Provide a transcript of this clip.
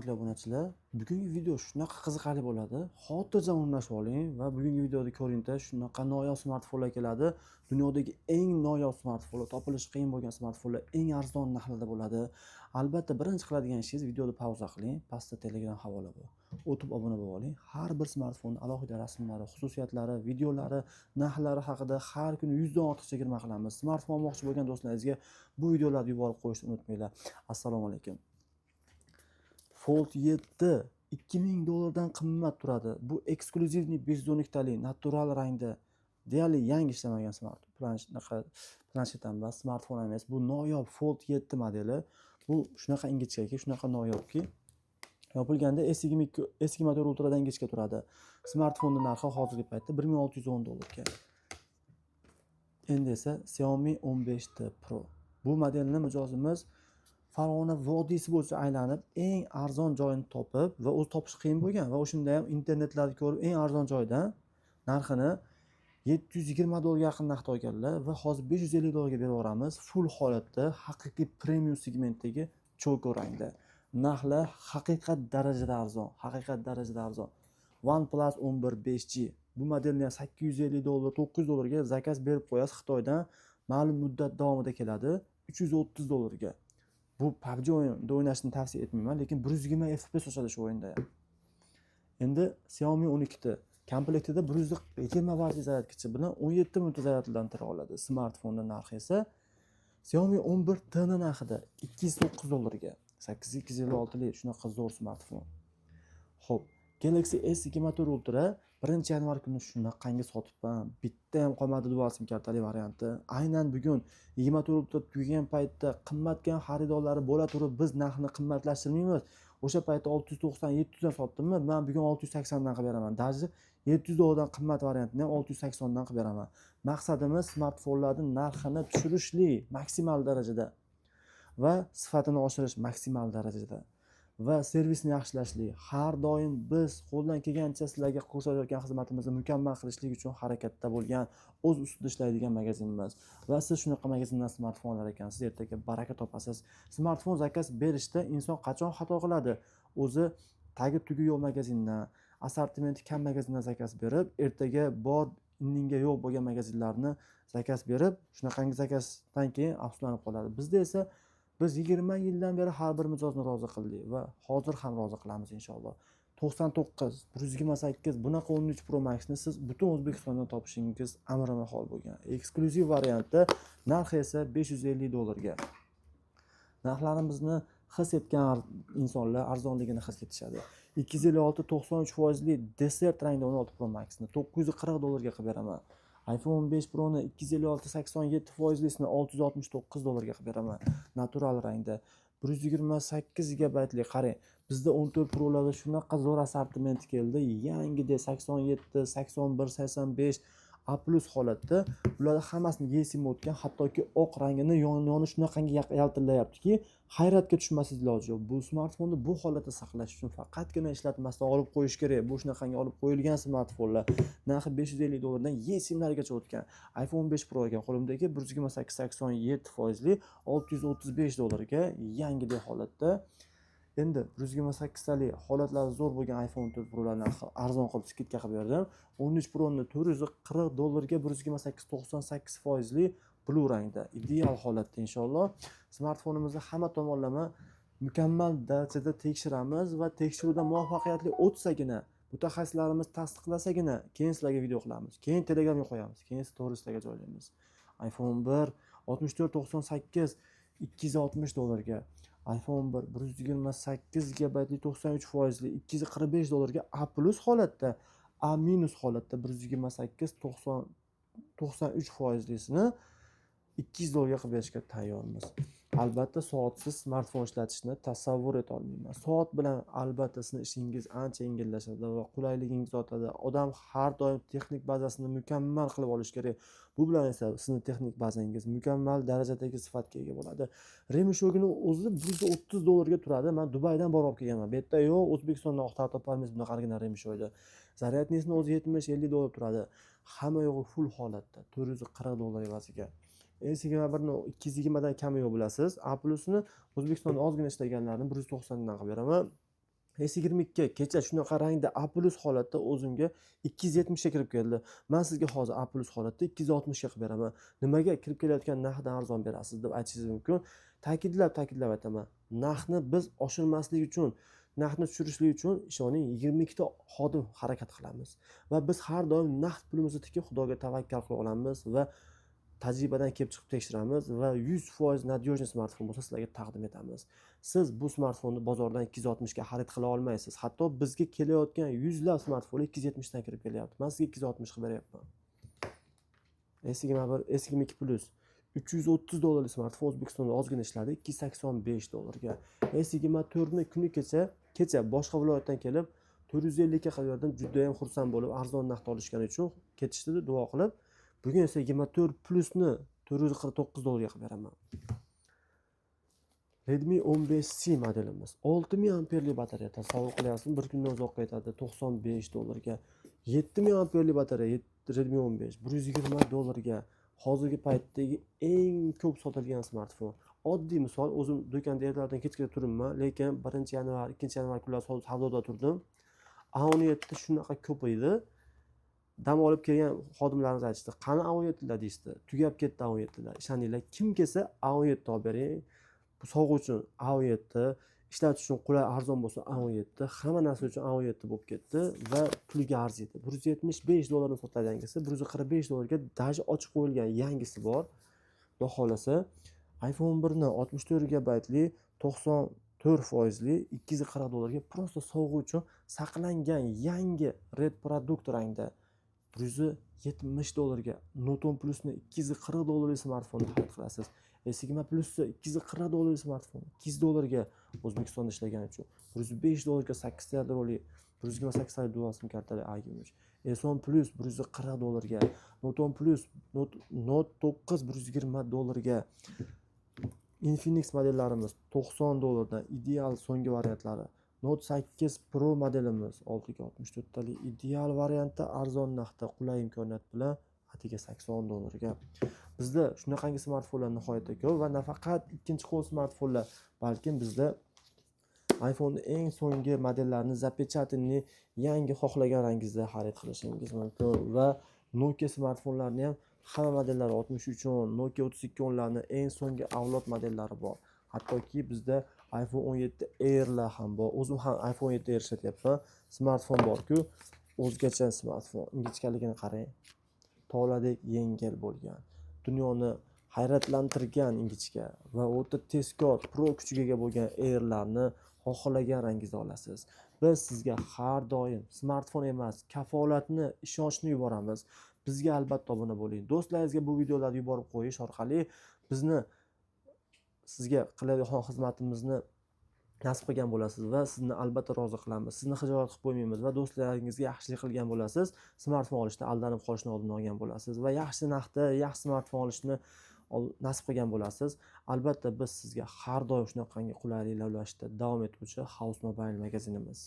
hurmatli obunachilar, bugungi video shunaqa qiziqarli bo'ladi. Xotirjam o'rnashib oling va bugungi videoda ko'ringda shunaqa noyob smartfonlar keladi. Dunyodagi eng noyob smartfonlar, topilishi qiyin bo'lgan smartfonlar eng arzon narxlarda bo'ladi. Albatta, birinchi qiladigan ishingiz videoni pauza qiling, pastda Telegram havola bor. O'tib obuna bo'lib oling. Har bir smartfon alohida rasmlari, xususiyatlari, videolari, narxlari haqida har kuni 100 dan ortiq chegirma qilamiz. Smartfon olmoqchi bo'lgan do'stlaringizga bu videolarni yuborib qo'yishni unutmanglar. Assalomu alaykum. Fold 7 $2000 dan qimmat turadi. Bu eksklyuzivniy 512 talik natural rangda deyarli yangi ishlamagan planshet emas, smartfon emas. Bu noyob Fold 7 modeli. Bu shunaqa ingichkaki, shunaqa noyobki, yopilganda S24 Ultra dan ingichka turadi. Smartfonning narxi hozirgi paytda $1610 ga. Endi esa Xiaomi 15T Pro. Bu modelni mijozimiz Farg'ona vodiysi bo'yicha aylanib, eng arzon joyini topib va o'zi topish qiyin bo'lgan va o'shanda ham internetlarda ko'rib eng arzon joydan narxini $720 ga yaqin narxda olganlar va hozir $550 ga berib yuboramiz. Full holatda, haqiqiy premium segmentdagi choko rangda. Narxlar haqiqat darajada arzon, OnePlus 11 5G. Bu modelni $850, $900 ga zakaz berib qo'yasiz Xitoydan. Ma'lum muddat davomida keladi $330 ga. Bu PUBG o'yinida o'ynashni tavsiya etmayman, lekin 120 FPS ochadi shu o'yinda ham. Endi Xiaomi 12 komplektida 120 vatli zaryadkachi bilan 17 minutda zaryadlantira oladi. Smartfonning narxi esa Xiaomi 11T ning narxida $209 ga. 8256 lik shunaqa zo'r smartfon. Xo'p, Galaxy S24 Ultra 1-yanvar kuni shunaqangi sotibman. Bitta ham qolmadi dual sim kartali varianti. Aynan bugun 24 Ultra tugagan paytda qimmatgan xaridorlari bo'la turib biz narxni qimmatlashtirmaymiz. O'sha paytda 690-700 dan sotdimmi? Men bugun 680 dan qilib beraman. Даже $700 dan qimmat variantini ham 680 dan qilib beraman. Maqsadimiz smartfonlarning narxini tushirishlik maksimal darajada va sifatini oshirish maksimal darajada. Va servisni yaxshilashlik. Har doim biz qo'ldan kelgancha sizlarga ko'rsatayotgan xizmatimizni mukammal qilishlik uchun harakatda bo'lgan, o'z ustida ishlaydigan magazinimiz. Va siz shunaqa magazindan smartfonlar ekansiz, ertaga baraka topasiz. Smartfon zakaz berishda inson qachon xato qiladi? O'zi tagi tugi yo'q magazindan, assortimenti kam magazindan zakaz berib, ertaga bor indinga yo'q bo'lgan magazinlarni zakaz berib, shunaqangi zakazdan keyin afsuslanib qoladi. Bizda esa biz 20 yildan beri har bir mijozni rozi qildik va hozir ham rozi qilamiz inshaalloh. 99, 128 bunaqa 13 Pro Max ni siz butun O'zbekistondan topishingiz amri mahol bo'lgan. Eksklyuziv variantda narxi esa $550 ga. Narxlarimizni his etgan insonlar arzonligini his etishadi. 256 93% li desert rangda 16 Pro Max ni $940 ga qilib beraman. iPhone 15 Pro ni 256 87% lisini $669 ga qilib beraman. Natural rangda 128 GB li qarang. Bizda 14 Pro'larda shunaqa zo'r assortiment keldi. Yangida 87, 81, 85 A+ holatda. Bularning hammasini esim o'tgan, hattoki oq rangini yoni shunaqangi yaltillayaptiki, hayratga tushmasingiz iloji yo'q. Bu smartfonni bu holatda saqlash uchun faqatgina ishlatmasdan olib qo'yish kerak. Bu shunaqangi olib qo'yilgan smartfonlar. Narxi $550 dan esimlargacha o'tgan. iPhone 15 Pro ekan qo'limdagi 128 87% li $635 ga yangidek holatda. Endi 128 talik holatlari zo'r bo'lgan iPhone 14 Pro'lar narxi arzon qilib skidka qilib berdim. 13 Pro ni $440 ga 128 98% li blue rangda ideal holatda inshaalloh. Smartfonimizni hamma tomonlama mukammal darajada tekshiramiz va tekshiruvdan muvaffaqiyatli o'tsagina, mutaxassislarimiz tasdiqlasagina keyin sizlarga video qilamiz. Keyin Telegramga qo'yamiz, keyin storieslarga joylaymiz. iPhone 1 6498 $260 ga. iPhone 1 128 GB li 93% li $245 ga. A+ holatda, A- holatda 128 93% lisini $200 ga qilib berishga tayyormiz. Albatta soatsiz smartfon ishlatishni tasavvur eta olmayman. Soat bilan albatta sizning ishingiz ancha yengillashadi va qulayligingiz ortadi. Odam har doim texnik bazasini mukammal qilib olish kerak. Bu bilan esa sizning texnik bazangiz mukammal darajadagi sifatga ega bo'ladi. Remishogini o'zi $130 ga turadi. Men Dubaydan borib olib kelganman. Bu yerda yo'q, O'zbekistondan oqtar topamiz bunaqaligina remishoyda. Zaryadnisini o'zi $70-50 turadi. Hamma yo'g'i full holatda, $440 evaziga. S21 ni 220 dan kami yo'q bilasiz. A+ ni O'zbekistonda ozgina ishlaganlarni 190 dan qilib beraman. S22 kecha shunaqa rangda A+ holatda o'zimga 270 ga kirib keldi. Men sizga hozir A+ holatda 260 ga qilib beraman. Nimaga kirib kelayotgan narxdan arzon berasiz deb aytishingiz mumkin. Ta'kidlab aytaman. Narxni biz oshirmaslik uchun, narxni tushirishlik uchun ishoning 22 ta xodim harakat qilamiz va biz har doim naqd pulimizni tikib Xudoga tavakkal qila olamiz va tajribadan kelib chiqib tekshiramiz va 100% надежный smartfon bo'lsa sizlarga taqdim etamiz. Siz bu smartfonni bozordan 260 ga xarid qila olmaysiz. Hatto bizga kelayotgan yuzlab smartfonlar 270 dan kirib kelyapti. Men sizga 260 qilib beryapman. S21, S22 Plus $330 smartfon O'zbekistonda ozgina ishladi, $285 ga. S24 ni kuni kecha boshqa viloyatdan kelib 450 ga qilib berdim. Juda ham xursand bo'lib, arzon narxda olishgani uchun ketishdi, duo qilib. Bugun esa 24 Plusni $449 ga qilib beraman. Redmi 15C modelimiz 6000 amperli batareya, tasavvur qilyapsizmi? Bir kundan uzoqqa yetadi, $95 ga. 7000 amperli batareya Redmi 15 $120 ga. Hozirgi paytdagi eng ko'p sotilgan smartfon. Oddiy misol, o'zim do'konda ertalabdan kechgacha turibman, lekin 1-yanvar, 2-yanvar kunlari savdoda turdim. A17 shunaqa ko'p edi. Dam olib kelgan xodimlarimiz aytishdi, qani A17lar deyishdi. Tugab ketdi A17lar. Ishoninglar, kim kelsa A17 olib bering. Bu sovg'a uchun A17, ishlatish uchun qulay arzon bo'lsa A17, hamma narsa uchun A17 bo'lib ketdi va puliga arziydi. $175 dan sotilgangisi, $145 ga dashi ochiq qo'yilgan yangisi bor. Xudo xolasa, iPhone 1 ni 64 GB 94%li $240 ga prosta sovg'a uchun saqlangan yangi Red Product rangda $170 ga. Note 10 Plus ni $240 smartfonni xarid qilasiz. S20 Plus $240 smartfon, $200 ga O'zbekistonda ishlagani uchun, $105 ga 8 ta yadroli, 128 ta dual sim kartali A23. S10 Plus $140 ga, Note 10 Plus, Note 9 $120 ga. Infinix modellarimiz $90 dan, ideal so'nggi variantlari. Note 8 Pro modelimiz 6 ga 64 talik ideal variantda arzon narxda qulay imkoniyat bilan atiga $80 ga. Bizda shunaqangi smartfonlar nihoyatda ko'p va nafaqat ikkinchi qo'l smartfonlar, balkim bizda iPhone eng so'nggi modellarini запечатанный yangi xohlagan rangingizda xarid qilishingiz mumkin va Nokia smartfonlarini ham hamma modellari 6310, Nokia 3210larning eng so'nggi avlod modellari bor. Hattoki bizda iPhone 17 Air'lar ham bor. O'zim ham iPhone 17 Air ishlatyapman. Smartfon bor-ku, o'zgacha smartfon. Ingichkaligini qarang. Toladek yengil bo'lgan. Dunyoni hayratlantirgan ingichka va o'ta tezkor pro kuchiga ega bo'lgan Air'larni xohlagan rangingizda olasiz. Biz sizga har doim smartfon emas, kafolatni, ishonchni yuboramiz. Bizga albatta obuna bo'ling. Do'stlaringizga bu videolarni yuborib qo'yish orqali bizni sizga qiladigan xizmatimizni nasib qilgan bo'lasiz va sizni albatta rozi qilamiz. Sizni xijolat qilib qo'ymaymiz va do'stlaringizga yaxshilik qilgan bo'lasiz. Smartfon olishda aldanib qolishni oldini olgan bo'lasiz va yaxshi narxda yaxshi smartfon olishni nasib qilgan bo'lasiz. Albatta biz sizga har doim shunaqangi qulayliklar ulashishda davom etuvchi House Mobile magazinimiz.